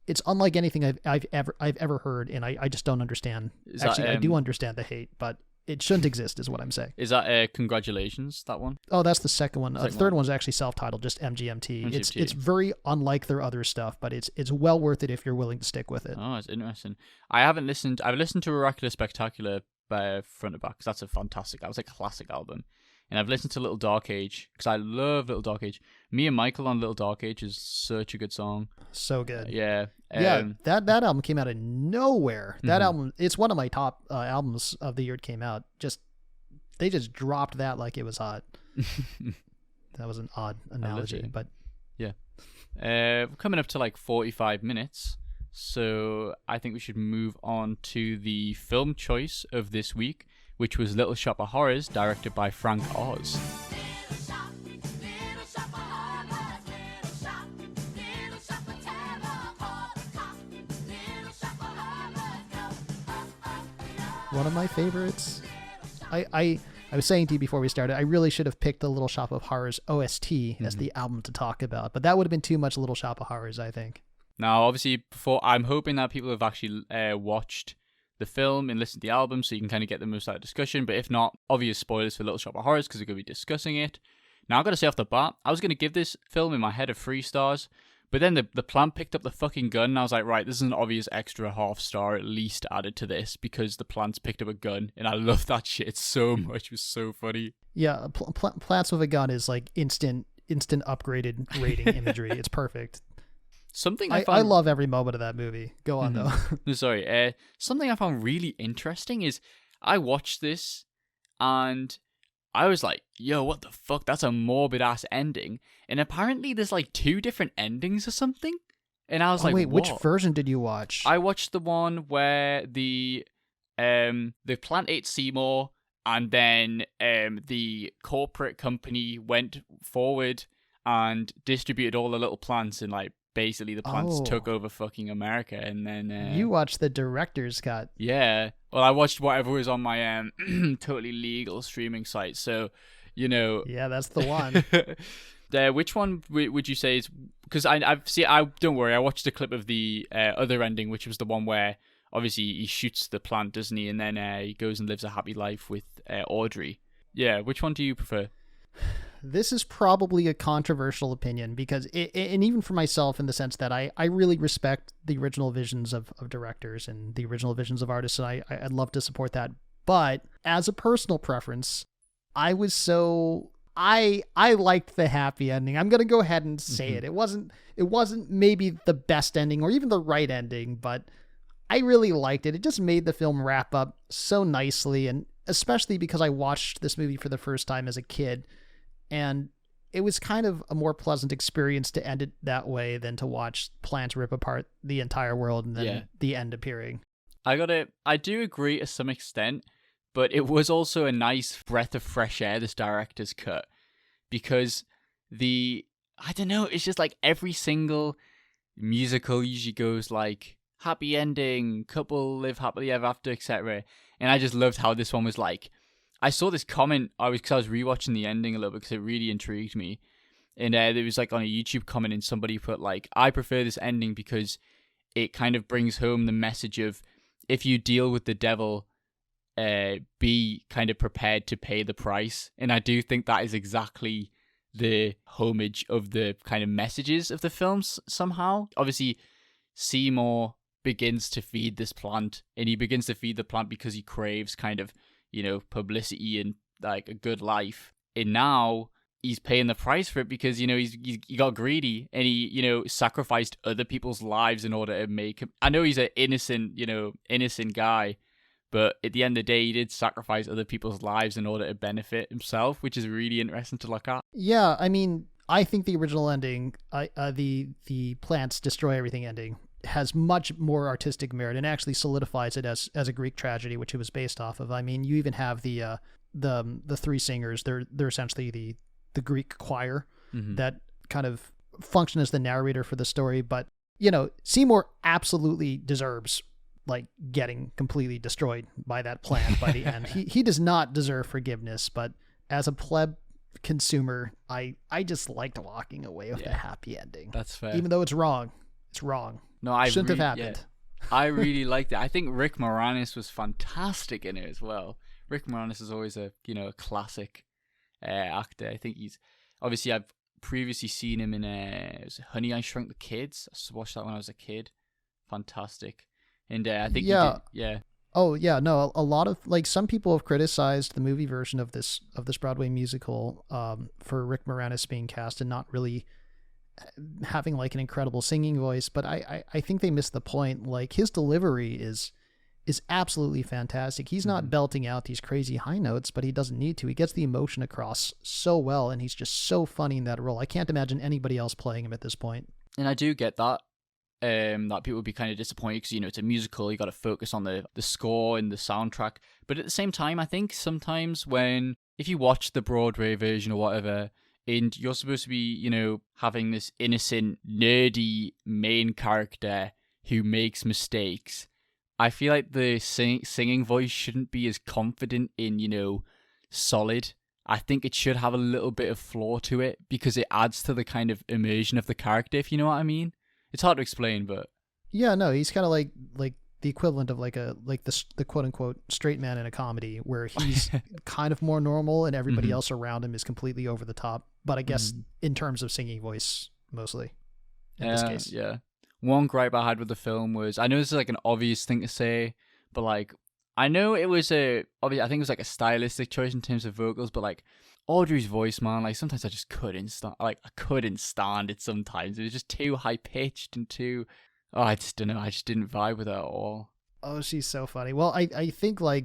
It's unlike anything I've ever heard, and I just don't understand. Actually, I do understand the hate, but it shouldn't exist, is what I'm saying. Is that Congratulations, that one? Oh, that's the second one. The third one's actually self-titled, just MGMT. It's very unlike their other stuff, but it's well worth it if you're willing to stick with it. Oh, it's interesting. I've listened to Oracular Spectacular front to back, because that's a fantastic, that was a classic album. And I've listened to Little Dark Age, because I love Little Dark Age. Me and Michael on Little Dark Age is such a good song. So good. Yeah. That album came out of nowhere. That album, it's one of my top albums of the year it came out. They just dropped that like it was hot. That was an odd analogy, but yeah. We're coming up to like 45 minutes, so I think we should move on to the film choice of this week, which was Little Shop of Horrors, directed by Frank Oz. One of my favorites. I was saying to you before we started, I really should have picked the Little Shop of Horrors OST as the album to talk about, but that would have been too much Little Shop of Horrors, I think. Now, obviously, I'm hoping that people have actually watched the film and listened to the album, so you can kind of get the most out of discussion. But if not, obvious spoilers for Little Shop of Horrors, because we're going to be discussing it. Now, I've got to say off the bat, I was going to give this film in my head a 3 stars, but then the plant picked up the fucking gun, and I was like, right, this is an obvious extra half star at least added to this, because the plants picked up a gun, and I love that shit so much. It was so funny. Yeah, plants with a gun is like instant upgraded rating imagery. It's perfect. Something I love every moment of that movie. Go on, though. No, sorry. Something I found really interesting is I watched this and I was like, yo, what the fuck? That's a morbid ass ending. And apparently there's like 2 different endings or something. And I was like, wait, what? Which version did you watch? I watched the one where the plant ate Seymour, and then the corporate company went forward and distributed all the little plants, and like basically the plants took over fucking America. And then you watched the director's cut. Yeah. Well, I watched whatever was on my totally legal streaming site. So, you know. Yeah, that's the one. Which one would you say is? Because I don't worry. I watched a clip of the other ending, which was the one where obviously he shoots the plant, doesn't he? And then he goes and lives a happy life with Audrey. Yeah. Which one do you prefer? This is probably a controversial opinion, because and even for myself, in the sense that I really respect the original visions of directors and the original visions of artists, and I'd love to support that. But as a personal preference, I liked the happy ending. I'm gonna go ahead and say it. It wasn't maybe the best ending or even the right ending, but I really liked it. It just made the film wrap up so nicely, and especially because I watched this movie for the first time as a kid. And it was kind of a more pleasant experience to end it that way than to watch plants rip apart the entire world and then the end appearing. I do agree to some extent, but it was also a nice breath of fresh air, this director's cut, because I don't know, it's just like every single musical usually goes like happy ending, couple live happily ever after, etc. And I just loved how this one was like, I saw this comment, because I was rewatching the ending a little bit because it really intrigued me. And there was like on a YouTube comment, and somebody put like, I prefer this ending because it kind of brings home the message of, if you deal with the devil, be kind of prepared to pay the price. And I do think that is exactly the homage of the kind of messages of the films somehow. Obviously, Seymour begins to feed this plant, and he begins to feed the plant because he craves kind of, you know, publicity and like a good life. And now he's paying the price for it because, you know, he got greedy, and he, you know, sacrificed other people's lives in order to make him. I know he's an innocent guy, but at the end of the day, he did sacrifice other people's lives in order to benefit himself, which is really interesting to look at. Yeah, I mean, I think the original ending, the plants destroy everything ending, has much more artistic merit and actually solidifies it as a Greek tragedy, which it was based off of. I mean, you even have the 3 singers. They're essentially the Greek choir that kind of function as the narrator for the story. But Seymour absolutely deserves like getting completely destroyed by that plant by the end. He does not deserve forgiveness, but as a pleb consumer, I just liked walking away with a happy ending. That's fair. Even though it's wrong. It's wrong. No, I shouldn't have happened. Yeah, I really liked it. I think Rick Moranis was fantastic in it as well. Rick Moranis is always a classic actor. I think I've previously seen him in Honey, I Shrunk the Kids. I watched that when I was a kid. Fantastic. And I think yeah. Oh yeah, no, a lot of like some people have criticized the movie version of this Broadway musical for Rick Moranis being cast and not really having like an incredible singing voice, but I think they missed the point. Like his delivery is absolutely fantastic. He's not belting out these crazy high notes, but he doesn't need to. He gets the emotion across so well, and he's just so funny in that role. I can't imagine anybody else playing him at this point. And I do get that. That people would be kind of disappointed because it's a musical, you got to focus on the score and the soundtrack, but at the same time I think sometimes if you watch the Broadway version or whatever and you're supposed to be having this innocent nerdy main character who makes mistakes, I feel like the singing voice shouldn't be as confident in solid. I think it should have a little bit of flaw to it because it adds to the kind of immersion of the character, if you know what I mean. It's hard to explain, but yeah, no, he's kind of like the equivalent of the quote unquote straight man in a comedy where he's kind of more normal and everybody else around him is completely over the top. But I guess in terms of singing voice, mostly in this case. Yeah. One gripe I had with the film was, I know this is like an obvious thing to say, but like I know it was I think it was like a stylistic choice in terms of vocals, but like Audrey's voice, man, like sometimes I just couldn't stand. Like I couldn't stand it. Sometimes it was just too high pitched and too. Oh, I just don't know. I just didn't vibe with her at all. Oh, she's so funny. Well, I think like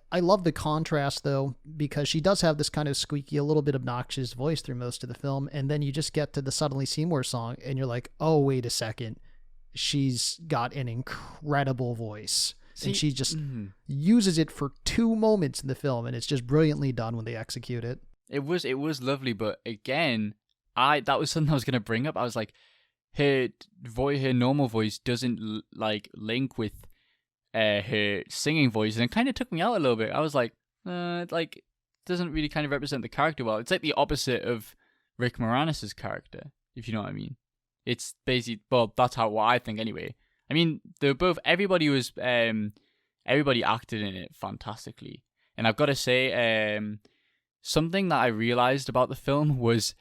I love the contrast though, because she does have this kind of squeaky, a little bit obnoxious voice through most of the film, and then you just get to the Suddenly Seymour song, and you're like, oh, wait a second, she's got an incredible voice. And she just uses it for 2 moments in the film, and it's just brilliantly done when they execute it. It was lovely, but again, that was something I was gonna bring up. I was like, her normal voice doesn't like link with her singing voice, and it kind of took me out a little bit. I was like, like doesn't really kind of represent the character well. It's like the opposite of Rick Moranis' character, if you know what I mean. It's basically, well, that's what I think anyway. I mean, they're both. Everybody acted in it fantastically, and I've got to say, something that I realized about the film was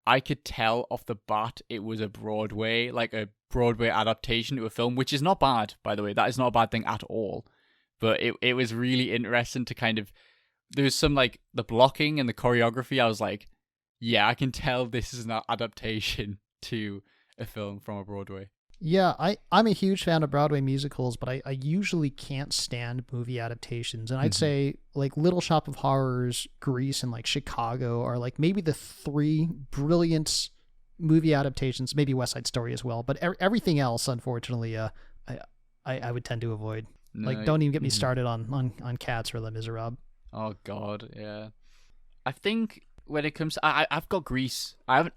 I could tell off the bat it was a Broadway adaptation to a film, which is not bad, by the way. That is not a bad thing at all. But it was really interesting to kind of, there was some like the blocking and the choreography. I was like, yeah, I can tell this is an adaptation to a film from a Broadway. Yeah, I'm a huge fan of Broadway musicals, but I usually can't stand movie adaptations. And I'd say like Little Shop of Horrors, Grease, and like Chicago are like maybe the 3 brilliant movie adaptations, maybe West Side Story as well. But everything else, unfortunately, I would tend to avoid. No, like, don't even get me started on Cats or Les Miserables. Oh God, yeah. I think when it comes to, I've got Grease. I've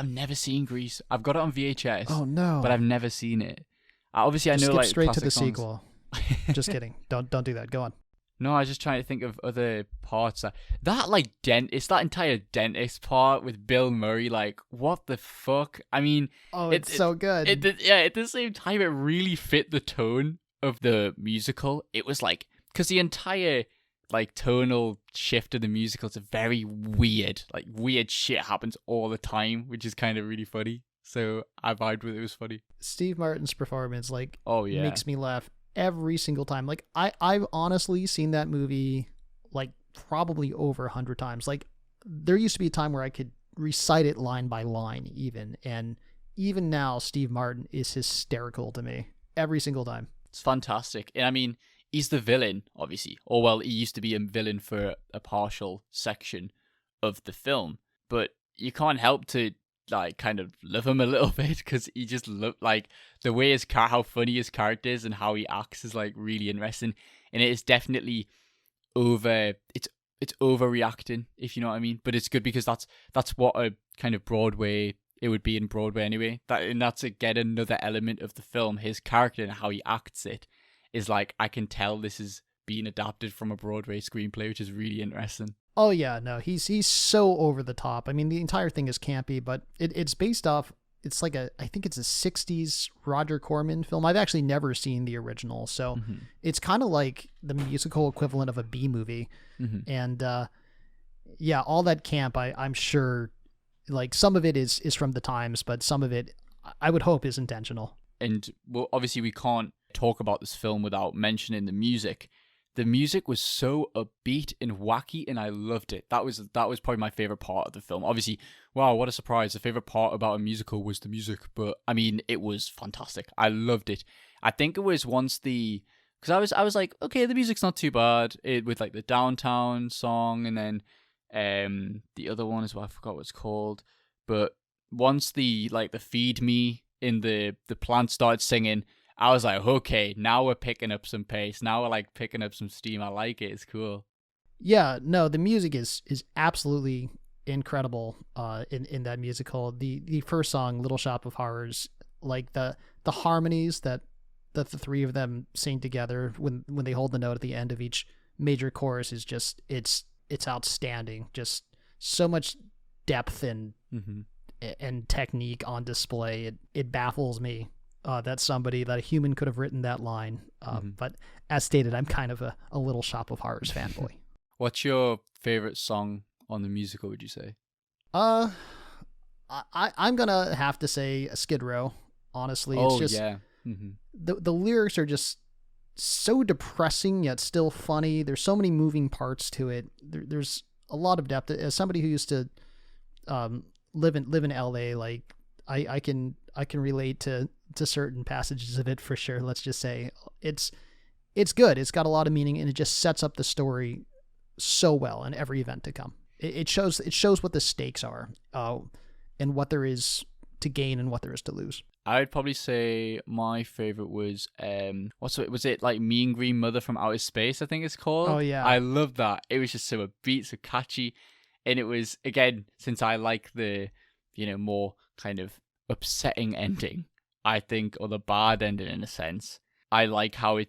never seen Grease. I've got it on VHS. Oh no! But I've never seen it. Obviously, just I know skip like straight to the songs. sequel. Just kidding. Don't do that. Go on. No, I was just trying to think of other parts that like dentist, that entire dentist part with Bill Murray. Like, what the fuck? I mean, it's so good. At the same time, it really fit the tone of the musical. It was like, because the entire like tonal shift of the musical is very weird. Like weird shit happens all the time, which is kind of really funny. So I vibed with it. It was funny. Steve Martin's performance, like, oh yeah, makes me laugh every single time. Like I've honestly seen that movie like probably over 100 times. Like there used to be a time where I could recite it line by line even, and even now Steve Martin is hysterical to me every single time. It's fantastic. And I mean, he's the villain, obviously. Or, well, he used to be a villain for a partial section of the film. But you can't help to, like, kind of love him a little bit because he just looked like the way how funny his character is and how he acts is, like, really interesting. And it is definitely it's overreacting, if you know what I mean. But it's good because that's what a kind of Broadway it would be in Broadway anyway. That's again another element of the film. His character and how he acts it is like, I can tell this is being adapted from a Broadway screenplay, which is really interesting. Oh yeah, no, he's so over the top. I mean, the entire thing is campy, but it's based off. It's like I think it's a '60s Roger Corman film. I've actually never seen the original, so it's kind of like the musical equivalent of a B movie. And yeah, all that camp, I'm sure, like some of it is from the times, but some of it I would hope is intentional. And well, obviously we can't talk about this film without mentioning the music. The music was so upbeat and wacky, and I loved it. That was probably my favorite part of the film. Obviously, wow, what a surprise! The favorite part about a musical was the music, but I mean, it was fantastic. I loved it. I think it was once because I was like, okay, the music's not too bad. With like the Downtown song, and then the other one is what I forgot what it's called. But once the Feed Me in the plant started singing, I was like, okay, now we're picking up some pace. Now we're like picking up some steam. I like it. It's cool. Yeah, no, the music is absolutely incredible in that musical. The first song, Little Shop of Horrors, like the harmonies that the three of them sing together when they hold the note at the end of each major chorus is just it's outstanding. Just so much depth and technique on display. It baffles me. That a human could have written that line. But as stated, I'm kind of a Little Shop of Horrors fanboy. What's your favorite song on the musical, would you say? I'm gonna have to say Skid Row, honestly. It's just, yeah. The lyrics are just so depressing yet still funny. There's so many moving parts to it. There's a lot of depth. As somebody who used to live in LA, like I can relate to certain passages of it for sure. Let's just say it's good. It's got a lot of meaning, and it just sets up the story so well in every event to come. It shows what the stakes are, and what there is to gain and what there is to lose. I would probably say my favorite was was it like Mean Green Mother from Outer Space, I think it's called. Oh yeah, I love that. It was just so upbeat, so catchy, and it was, again, since I like the more kind of upsetting ending, I think, or the bad ending in a sense, I like how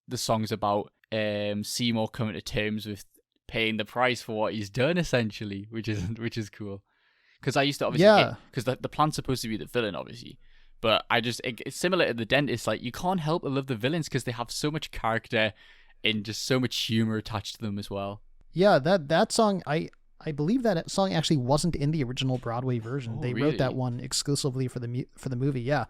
the song's about Seymour coming to terms with paying the price for what he's done, essentially, which is cool. Because I used to obviously, because the plant's supposed to be the villain, obviously, but it's similar to the dentist. Like, you can't help but love the villains because they have so much character and just so much humor attached to them as well. Yeah, that song, I believe that song actually wasn't in the original Broadway version. They really? wrote that one exclusively for the movie. Yeah.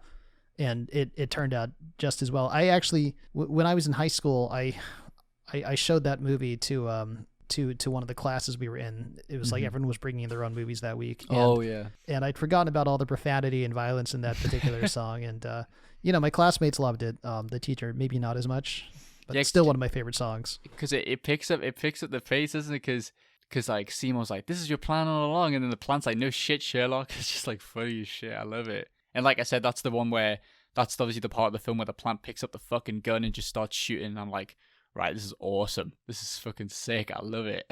And it turned out just as well. I actually, when I was in high school, I showed that movie to one of the classes we were in. It was like everyone was bringing in their own movies that week. And, and I'd forgotten about all the profanity and violence in that particular song. And, my classmates loved it. The teacher, maybe not as much, but it's still one of my favorite songs. Because it picks up the pace, doesn't it? Because like Seymour's like, this is your plan all along. And then the plant's like, no shit, Sherlock. It's just like funny as shit. I love it. And like I said, that's the one where, that's obviously the part of the film where the plant picks up the fucking gun and just starts shooting. And I'm like, right, this is awesome. This is fucking sick. I love it.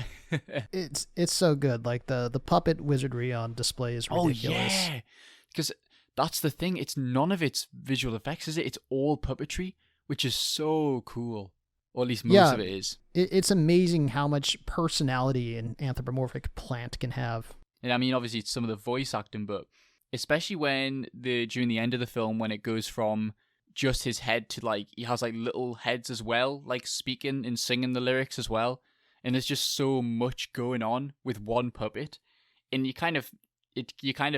It's so good. Like the puppet wizardry on display is ridiculous. Oh yeah, because that's the thing. It's none of its visual effects, is it? It's all puppetry, which is so cool. Or at least most of it is. It's amazing how much personality an anthropomorphic plant can have. And I mean, obviously, it's some of the voice acting, but especially when during the end of the film, when it goes from just his head to like, he has like little heads as well, like speaking and singing the lyrics as well. And there's just so much going on with one puppet. And you kind of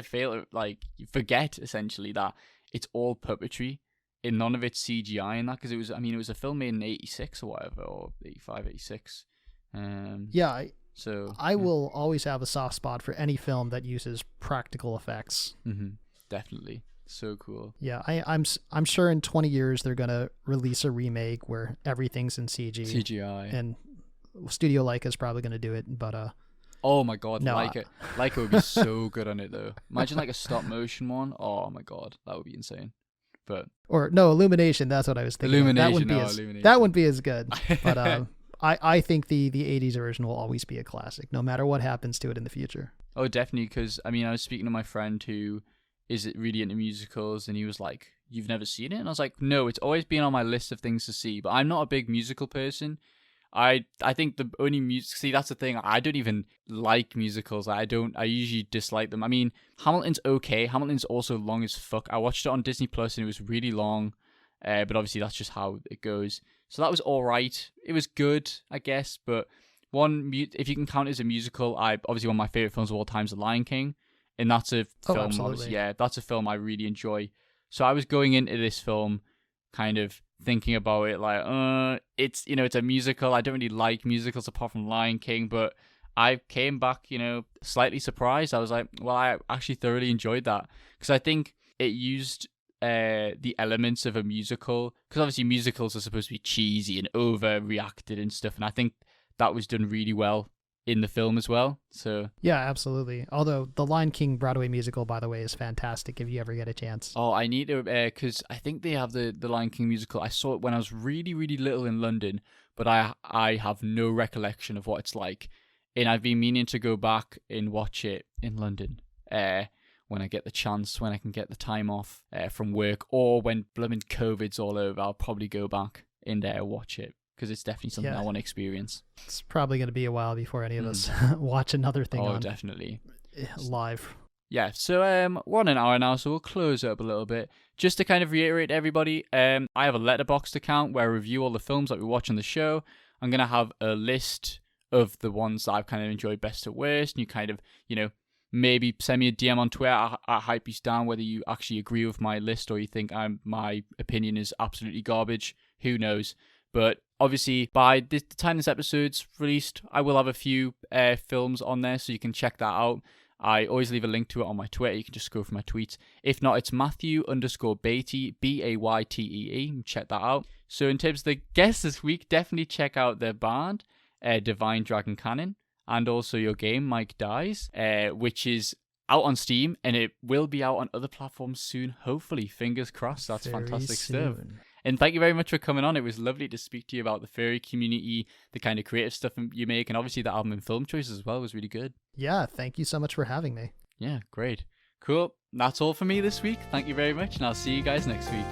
fail, like, you forget essentially that it's all puppetry and none of it's CGI in that, because it was a film made in 86 or whatever, or 85, 86. I will always have a soft spot for any film that uses practical effects. Definitely. So cool. Yeah, I'm sure in 20 years they're gonna release a remake where everything's in CGI, and Studio Leica is probably gonna do it. But oh my god, no, Leica would be so good on it though. Imagine like a stop motion one. Oh my god, that would be insane. But Illumination. That's what I was thinking. Illumination. That wouldn't be as good. But I think the 80s version will always be a classic, no matter what happens to it in the future. Oh, definitely. Because I was speaking to my friend who is it really into musicals? And he was like, you've never seen it? And I was like, no, it's always been on my list of things to see, but I'm not a big musical person. I think the only music, see, that's the thing, I don't even like musicals. I usually dislike them. I mean, Hamilton's okay. Hamilton's also long as fuck. I watched it on Disney Plus and it was really long, but obviously that's just how it goes. So that was all right. It was good, I guess, but if you can count it as a musical, obviously one of my favorite films of all time is The Lion King, and that's a film. Absolutely. That's a film I really enjoy. So I was going into this film kind of thinking about it like, it's it's a musical. I don't really like musicals apart from Lion King, but I came back, slightly surprised. I was like, well, I actually thoroughly enjoyed that because I think it used the elements of a musical, because obviously musicals are supposed to be cheesy and overreacted and stuff, and I think that was done really well in the film as well. So yeah, absolutely. Although the Lion King Broadway musical, by the way, is fantastic if you ever get a chance. Oh, I need to, because I think they have the Lion King musical. I saw it when I was really, really little in London, but I have no recollection of what it's like. And I've been meaning to go back and watch it in London when I get the chance, when I can get the time off from work, or when blooming COVID's all over, I'll probably go back and watch it, because it's definitely something I want to experience. It's probably going to be a while before any of us watch another thing on definitely live. Yeah, so we're on an hour now, so we'll close up a little bit. Just to kind of reiterate to everybody, I have a Letterboxd account where I review all the films that we watch on the show. I'm going to have a list of the ones that I've kind of enjoyed best to worst, and you kind of, maybe send me a DM on Twitter at Hypebeastdown whether you actually agree with my list or you think my opinion is absolutely garbage. Who knows? But obviously, by the time this episode's released, I will have a few films on there, so you can check that out. I always leave a link to it on my Twitter. You can just scroll through my tweets. If not, it's Matthew_Batey, Baytee. Check that out. So in terms of the guests this week, definitely check out their band, Divine Dragon Cannon, and also your game, Mike Dies, which is out on Steam, and it will be out on other platforms soon, hopefully. Fingers crossed. That's Very fantastic soon. stuff. And thank you very much for coming on. It was lovely to speak to you about the furry community, the kind of creative stuff you make, and obviously the album and film choices as well was really good. Yeah, thank you so much for having me. Yeah, great. Cool. That's all for me this week. Thank you very much, and I'll see you guys next week.